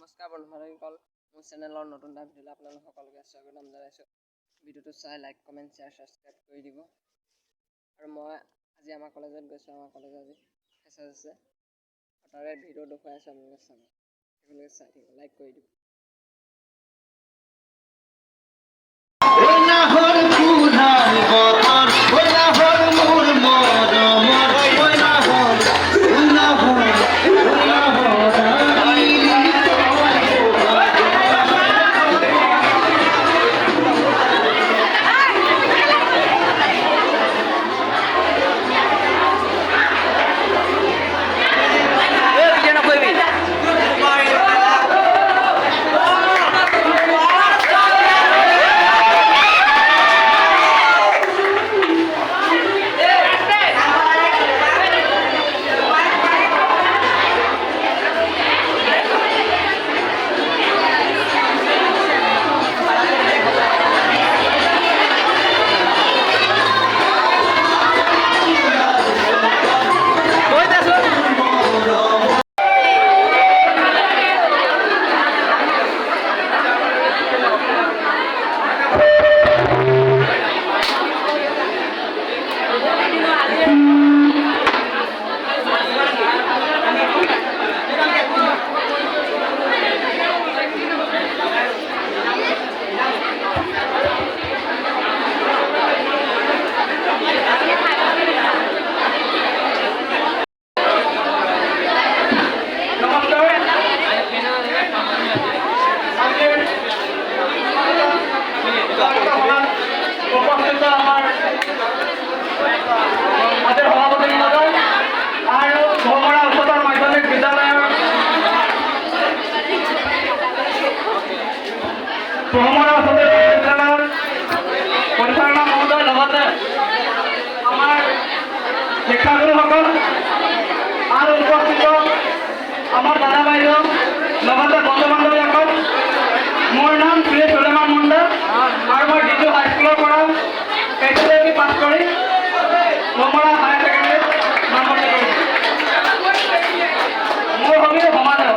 নমস্কাৰ বন্ধুসকল, মোৰ চেনেলৰ নতুন এটা ভিডিঅ'লৈ আপোনালোক সকলোকে স্বাগতম জনাইছোঁ। ভিডিঅ'টো চাই লাইক, কমেণ্ট, শ্বেয়াৰ, ছাবস্ক্ৰাইব কৰি দিব। আৰু মই আজি আমাৰ কলেজত গৈছোঁ। আমাৰ কলেজত আজি ফ্ৰেছাৰ্ছ আছে, তাৰে ভিডিঅ' দেখুৱাই আছোঁ। আপোনালোকে চাব, সেইবিলাকে চাই থাকিব, লাইক কৰি দিব। পৰিচালনা মহোদয় লগতে আমাৰ শিক্ষাগুৰুসকল আৰু উপস্থিত আমাৰ দাদা বাইদেউ লগতে বন্ধু বান্ধৱীসকল, মোৰ নাম শ্ৰী সুলেমান মণ্ডল আৰু মই ডিজু হাইস্কুলৰ পৰা এইচএছএলচি পাছ কৰি ভোমৰা হায়াৰ ছেকেণ্ডেৰীত নামভৰ্তি কৰিছোঁ। মোৰ হবি সমাজসেৱা।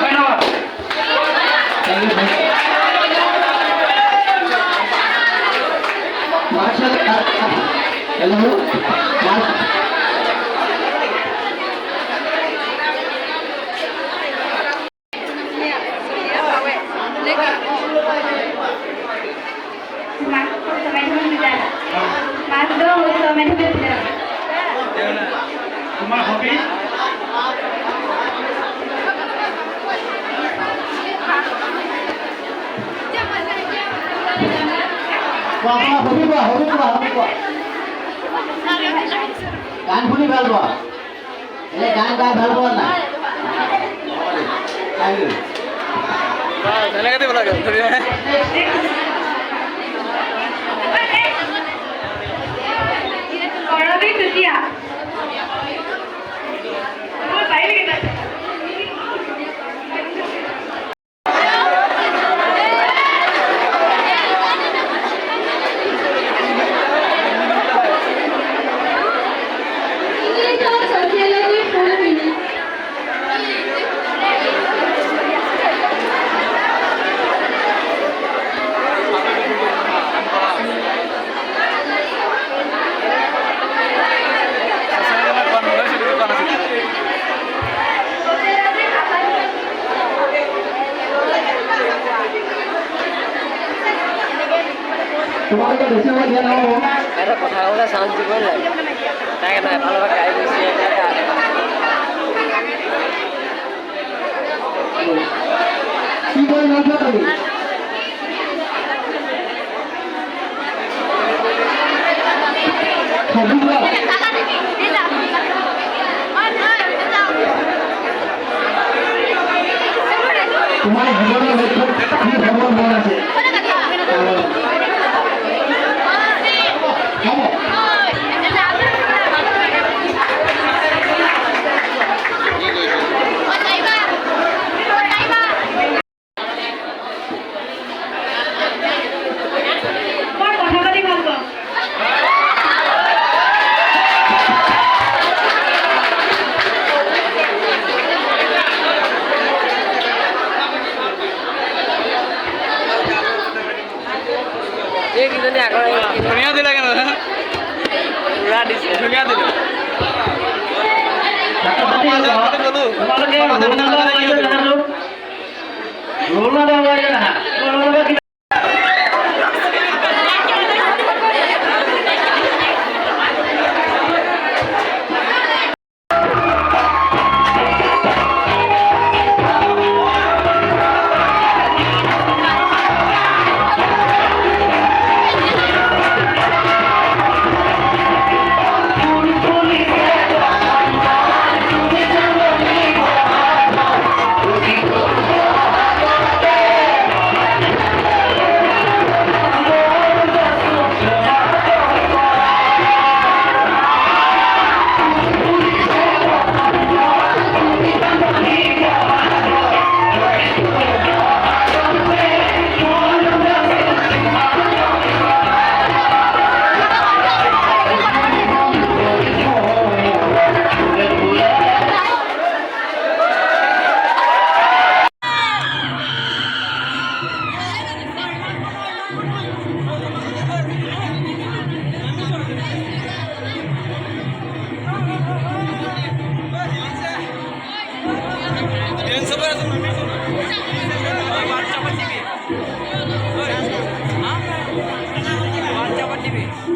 ধন্যবাদ। Hello. তোমাৰ হবি? গান শুনি ভাল পোৱা? এনে গান গাই ভাল পোৱা নাই? তোমালোকে বেছি সময় দিয়া নহ'ব। এটা কথা ক'লে চান্স দিবই লাগে, তাকে নহয় এফালৰ পৰা গাড়ী গৈছে। কি কৰি ভাল পোৱা তুমি? তোমাৰ জীৱনৰ লক্ষ্য কি হ'ব মন আছে? তোমালোকে ৰোল নাম্বাৰ পাইছে জানো ৰোল নাম্বাৰ পাইছে না ৰোল নাম্বাৰ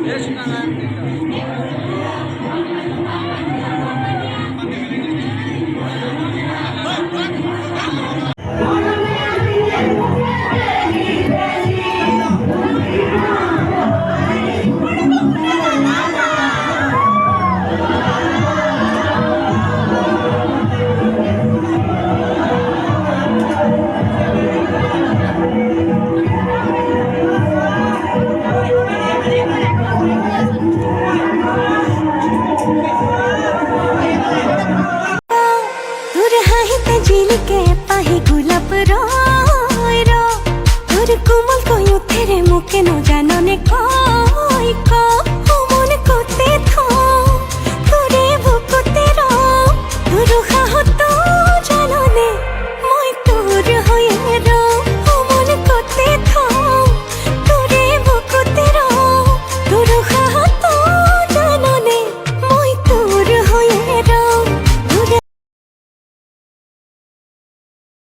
Yes,